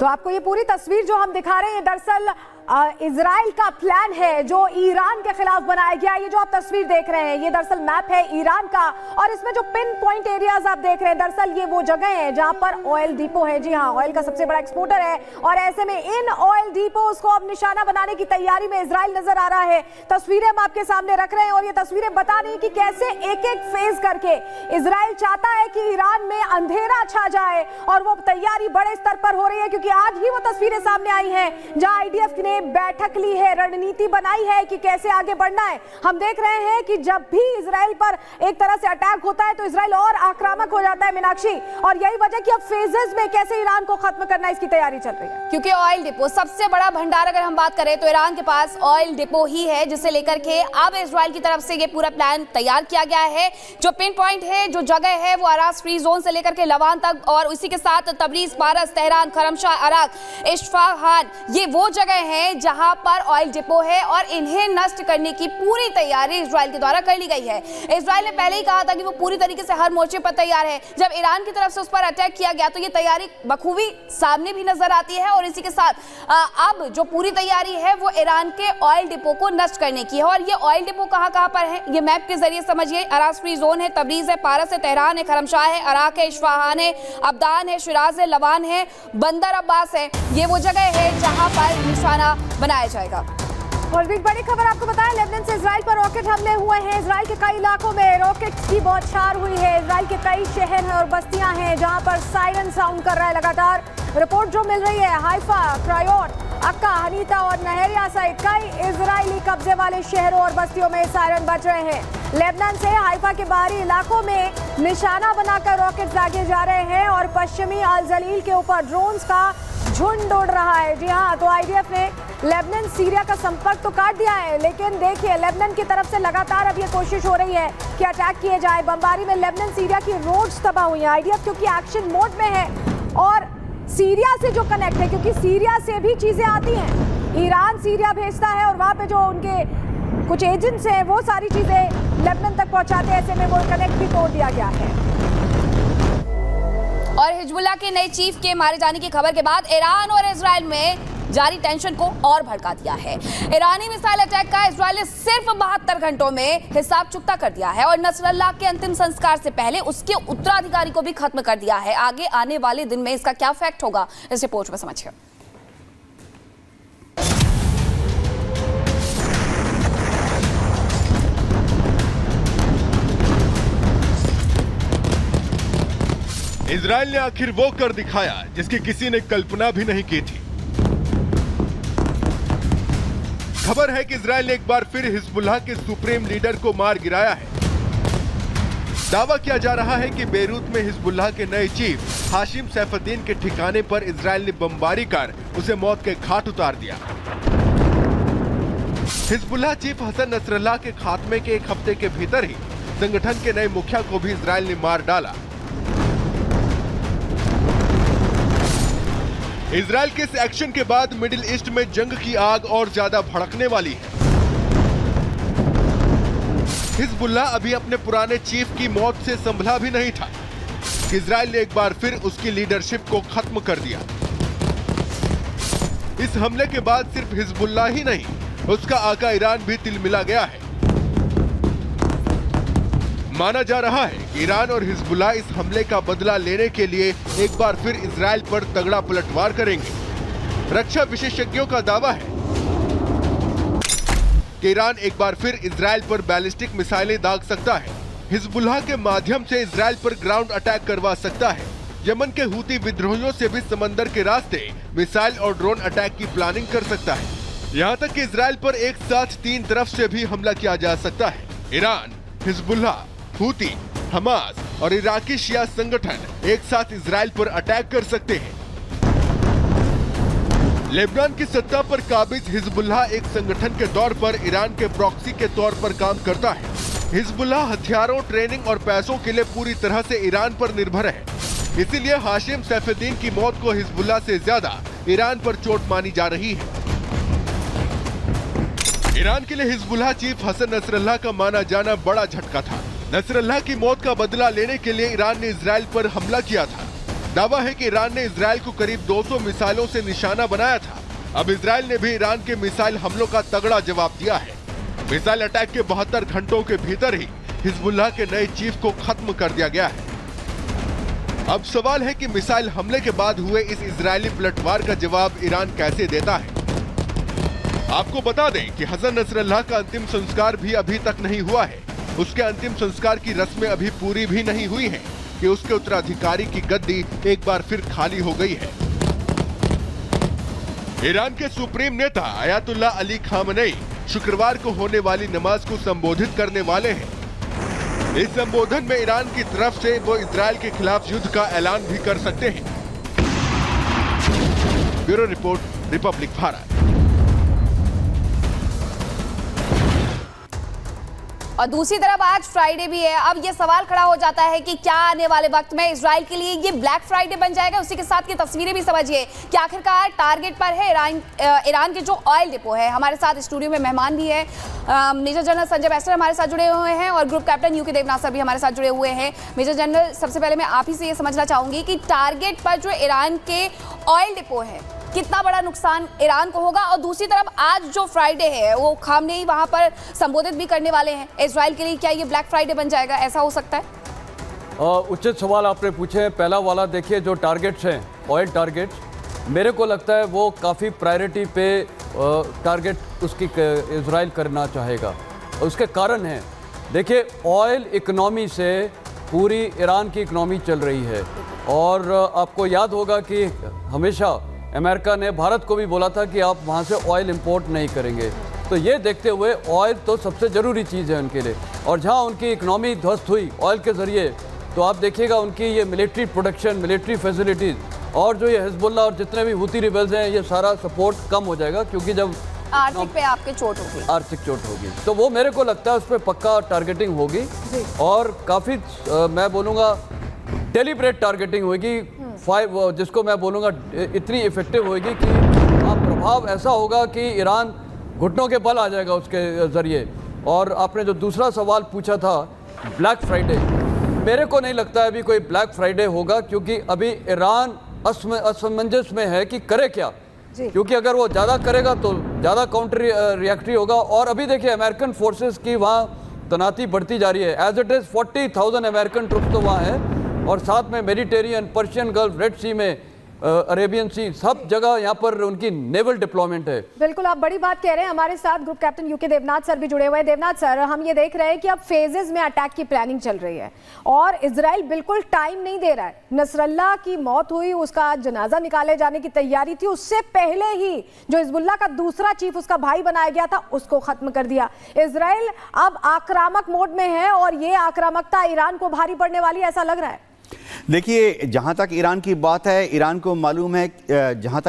तो आपको ये पूरी तस्वीर जो हम दिखा रहे हैं दरअसल इजराइल का प्लान है जो ईरान के खिलाफ बनाया गया। ये जो आप तस्वीर देख रहे हैं ये दरअसल मैप है ईरान का और इसमें जो पिन पॉइंट एरियाज आप देख रहे हैं दरअसल ये वो जगह है जहां पर ऑयल डिपो है। जी हाँ, ऑयल का सबसे बड़ा एक्सपोर्टर है और ऐसे में इन ऑयल डिपोज को अब निशाना बनाने की तैयारी में इजराइल नजर आ रहा है। तस्वीरें हम आपके सामने रख रहे हैं और ये तस्वीरें बता रही है कि कैसे एक एक फेज करके इजराइल चाहता है कि ईरान में अंधेरा छा जाए और वो तैयारी बड़े स्तर पर हो रही है क्योंकि आज ही वो तस्वीरें सामने आई हैं जहां आईडीएफ ने बैठक ली है, रणनीति बनाई है कि कैसे आगे बढ़ना है। हम देख रहे हैं कि जब भी इजराइल पर एक तरह से अटैक होता है तो इजराइल और आक्रामक हो जाता है मीनाक्षी, और यही वजह कि अब फेजेस में कैसे ईरान को खत्म करना है इसकी तैयारी चल रही है। क्योंकि ऑयल डिपो सबसे बड़ा भंडार अगर हम बात करें तो ईरान के पास ऑयल डिपो ही है जिसे लेकर के अब इजराइल की तरफ से ये पूरा प्लान तैयार किया गया है। जो पिन पॉइंट है, जो जगह है वो अरास फ्री जोन से लेकर के लवान तक और उसी के साथ तबरीज, पारस, तेहरान, खरमशाह, अराक, इस्फहान, ये वो जगह है जहां पर ऑयल डिपो है और इन्हें नष्ट करने की पूरी तैयारी इजराइल के द्वारा कर ली गई है। इजराइल ने पहले ही कहा था कि वो पूरी तरीके से हर मोर्चे पर तैयार है। जब ईरान की तरफ से उस पर अटैक किया गया तो ये तैयारी बखूबी सामने भी नजर आती है और इसी के साथ अब जो पूरी तैयारी है वो ईरान के ऑयल डिपो को नष्ट करने की है। और ये ऑयल डिपो कहां पर है ये मैप के जरिए समझिए। अरास फ्री जोन है, तबरीज है, पारस है, तेहरान है, खरमशाह है, अराक है, इस्फहान है, अब्दान है, शिराज है, लवान है, बंदर अब्बास है। ये वो जगह है जहां पर निशाना बनाया जाएगा। और भी बड़ी खबर आपको बताएं, लेबनान से इजराइल पर रॉकेट हमले हुए हैं। इजराइल के कई इलाकों में रॉकेट की बौछार हुई है। इजराइल के कई शहर हैं और बस्तियां हैं जहां पर सायरन साउंड कर रहा है लगातार। रिपोर्ट जो मिल रही है हाइफा, क्रायोन, अक्का, हनीता और नहरिया सहित कई इजरायली कब्जे वाले शहरों और बस्तियों में सायरन बज रहे हैं। लेबनान से हाइफा के बाहरी इलाकों में निशाना बनाकर रॉकेट दागे जा रहे हैं और पश्चिमी अल जलील के ऊपर ड्रोन्स का झुंड उड़ रहा है। जी हाँ, तो आईडीएफ ने लेबनान सीरिया का संपर्क तो काट दिया है, लेकिन देखिए लेबनान की तरफ से लगातार अब ये कोशिश हो रही है कि अटैक किए जाए। बमबारी में लेबनान सीरिया की रोड्स तबाह हुई हैं। आईडीएफ क्योंकि एक्शन मोड में है और सीरिया से जो कनेक्ट है, क्योंकि सीरिया से भी चीजें आती हैं, ईरान सीरिया भेजता है और वहां पे जो उनके कुछ एजेंट्स हैं वो सारी चीजें लेबनान तक पहुंचाते हैं। ऐसे में वो कनेक्ट भी तोड़ दिया गया है। और हिजबुल्लाह के नए चीफ के मारे जाने की खबर के बाद ईरान और इजराइल में जारी टेंशन को और भड़का दिया है। ईरानी मिसाइल अटैक का इजराइल ने सिर्फ 72 घंटों में हिसाब चुकता कर दिया है और नसरल्लाह के अंतिम संस्कार से पहले उसके उत्तराधिकारी को भी खत्म कर दिया है। आगे आने वाले दिन में इसका क्या इफेक्ट होगा इस रिपोर्ट में समझिए। इजराइल ने आखिर वो कर दिखाया जिसकी किसी ने कल्पना भी नहीं की थी। खबर है कि इजराइल ने एक बार फिर हिजबुल्लाह के सुप्रीम लीडर को मार गिराया है। दावा किया जा रहा है कि बेरूत में हिजबुल्लाह के नए चीफ हाशिम सैफुद्दीन के ठिकाने पर इजराइल ने बमबारी कर उसे मौत के घाट उतार दिया। हिजबुल्लाह चीफ हसन नसरल्लाह के खात्मे के एक हफ्ते के भीतर ही संगठन के नए मुखिया को भी इजराइल ने मार डाला। इजराइल के इस एक्शन के बाद मिडिल ईस्ट में जंग की आग और ज्यादा भड़कने वाली है। हिजबुल्लाह अभी अपने पुराने चीफ की मौत से संभला भी नहीं था कि इजराइल ने एक बार फिर उसकी लीडरशिप को खत्म कर दिया। इस हमले के बाद सिर्फ हिजबुल्लाह ही नहीं, उसका आका ईरान भी तिलमिला गया है। माना जा रहा है कि ईरान और हिजबुल्लाह इस हमले का बदला लेने के लिए एक बार फिर इजराइल पर तगड़ा पलटवार करेंगे। रक्षा विशेषज्ञों का दावा है कि ईरान एक बार फिर इजराइल पर बैलिस्टिक मिसाइलें दाग सकता है। हिजबुल्लाह के माध्यम से इजराइल पर ग्राउंड अटैक करवा सकता है। यमन के हूती विद्रोहियों से भी समंदर के रास्ते मिसाइल और ड्रोन अटैक की प्लानिंग कर सकता है। यहाँ तक कि इजराइल पर एक साथ 3 तरफ से भी हमला किया जा सकता है। ईरान, हिजबुल्लाह, हूती, हमास और इराकी शिया संगठन एक साथ इजराइल पर अटैक कर सकते हैं। लेबनान की सत्ता पर काबिज हिजबुल्लाह एक संगठन के तौर पर ईरान के प्रॉक्सी के तौर पर काम करता है। हिजबुल्लाह हथियारों, ट्रेनिंग और पैसों के लिए पूरी तरह से ईरान पर निर्भर है। इसीलिए हाशिम सैफुद्दीन की मौत को हिजबुल्लाह से ज्यादा ईरान पर चोट मानी जा रही है। ईरान के लिए हिजबुल्लाह चीफ हसन नसरल्लाह का माना जाना बड़ा झटका था। नसरल्लाह की मौत का बदला लेने के लिए ईरान ने इजराइल पर हमला किया था। दावा है कि ईरान ने इजराइल को करीब 200 मिसाइलों से निशाना बनाया था। अब इजराइल ने भी ईरान के मिसाइल हमलों का तगड़ा जवाब दिया है। मिसाइल अटैक के 72 घंटों के भीतर ही हिजबुल्लाह के नए चीफ को खत्म कर दिया गया है। अब सवाल है कि मिसाइल हमले के बाद हुए इस इजरायली पलटवार का जवाब ईरान कैसे देता है। आपको बता दें कि हसन नसरल्लाह का अंतिम संस्कार भी अभी तक नहीं हुआ है। उसके अंतिम संस्कार की रस्में अभी पूरी भी नहीं हुई हैं कि उसके उत्तराधिकारी की गद्दी एक बार फिर खाली हो गई है। ईरान के सुप्रीम नेता अयातुल्लाह अली खामनेई शुक्रवार को होने वाली नमाज को संबोधित करने वाले हैं। इस संबोधन में ईरान की तरफ से वो इजराइल के खिलाफ युद्ध का ऐलान भी कर सकते हैं। Bureau report, Republic Bharat. और दूसरी तरफ आज फ्राइडे भी है। अब ये सवाल खड़ा हो जाता है कि क्या आने वाले वक्त में इजराइल के लिए ये ब्लैक फ्राइडे बन जाएगा। उसी के साथ की तस्वीरें भी समझिए कि आखिरकार टारगेट पर है ईरान के जो ऑयल डिपो है। हमारे साथ स्टूडियो में मेहमान भी है, मेजर जनरल संजय बैसटर हमारे साथ जुड़े हुए हैं और group captain UK Devnath sir भी हमारे साथ जुड़े हुए हैं। मेजर जनरल, सबसे पहले मैं आप ही से ये समझना चाहूंगी कि टारगेट पर जो ईरान के ऑयल डिपो है, कितना बड़ा नुकसान ईरान को होगा। और दूसरी तरफ आज जो फ्राइडे है वो खामनेई वहां पर संबोधित भी करने वाले हैं इजराइल के लिए। क्या ये ब्लैक फ्राइडे बन जाएगा, ऐसा हो सकता है? उचित सवाल आपने पूछे। पहला वाला देखिए, जो टारगेट्स हैं ऑयल टारगेट्स, मेरे को लगता है वो काफ़ी प्रायोरिटी पे टारगेट उसकी इजराइल करना चाहेगा। उसके कारण हैं, देखिए ऑयल इकनॉमी से पूरी ईरान की इकनॉमी चल रही है। और आपको याद होगा कि हमेशा अमेरिका ने भारत को भी बोला था कि आप वहाँ से ऑयल इंपोर्ट नहीं करेंगे। तो ये देखते हुए ऑयल तो सबसे ज़रूरी चीज़ है उनके लिए। और जहाँ उनकी इकनॉमी ध्वस्त हुई ऑयल के ज़रिए, तो आप देखिएगा उनकी ये मिलिट्री प्रोडक्शन, मिलिट्री फैसिलिटीज़ और जो ये हिजबुल्लाह और जितने भी हुती रिबेल्स हैं, ये सारा सपोर्ट कम हो जाएगा, क्योंकि जब आर्थिक पे आपके चोट होगी, आर्थिक चोट होगी, तो वो मेरे को लगता है उस पर पक्का टारगेटिंग होगी। और काफ़ी मैं बोलूँगा डेलिब्रेट टारगेटिंग होगी, जिसको मैं बोलूँगा इतनी इफेक्टिव होगी कि प्रभाव ऐसा होगा कि ईरान घुटनों के बल आ जाएगा उसके ज़रिए। और आपने जो दूसरा सवाल पूछा था ब्लैक फ्राइडे, मेरे को नहीं लगता अभी कोई ब्लैक फ्राइडे होगा, क्योंकि अभी ईरान असमंजस में है कि करे क्या। क्योंकि अगर वो ज़्यादा करेगा तो ज़्यादा काउंटर रिएक्टरी होगा। और अभी देखिए अमेरिकन फोर्सेस की वहाँ तैनाती बढ़ती जा रही है। As it is 40,000 American troops तो वहाँ हैं, और साथ में Mediterranean, Persian Gulf, Red Sea में, अरेबियन सी, सब जगह यहाँ पर उनकी नेवल डिप्लॉयमेंट है। बिल्कुल, आप बड़ी बात कह रहे हैं। हमारे साथ group captain UK Devnath sir भी जुड़े हुए हैं। देवनाथ सर, हम ये देख रहे हैं कि अब फेजेस में अटैक की प्लानिंग चल रही है और इजराइल बिल्कुल टाइम नहीं दे रहा है। नसरल्लाह की मौत हुई, उसका जनाजा निकाले जाने की तैयारी थी, उससे पहले ही जो हिजबुल्लाह का दूसरा चीफ उसका भाई बनाया गया था उसको खत्म कर दिया। इजराइल अब आक्रामक मोड में है और ये आक्रामकता ईरान को भारी पड़ने वाली, ऐसा लग रहा है। देखिए, जहां तक ईरान की बात है, ईरान को मालूम है, जहां तक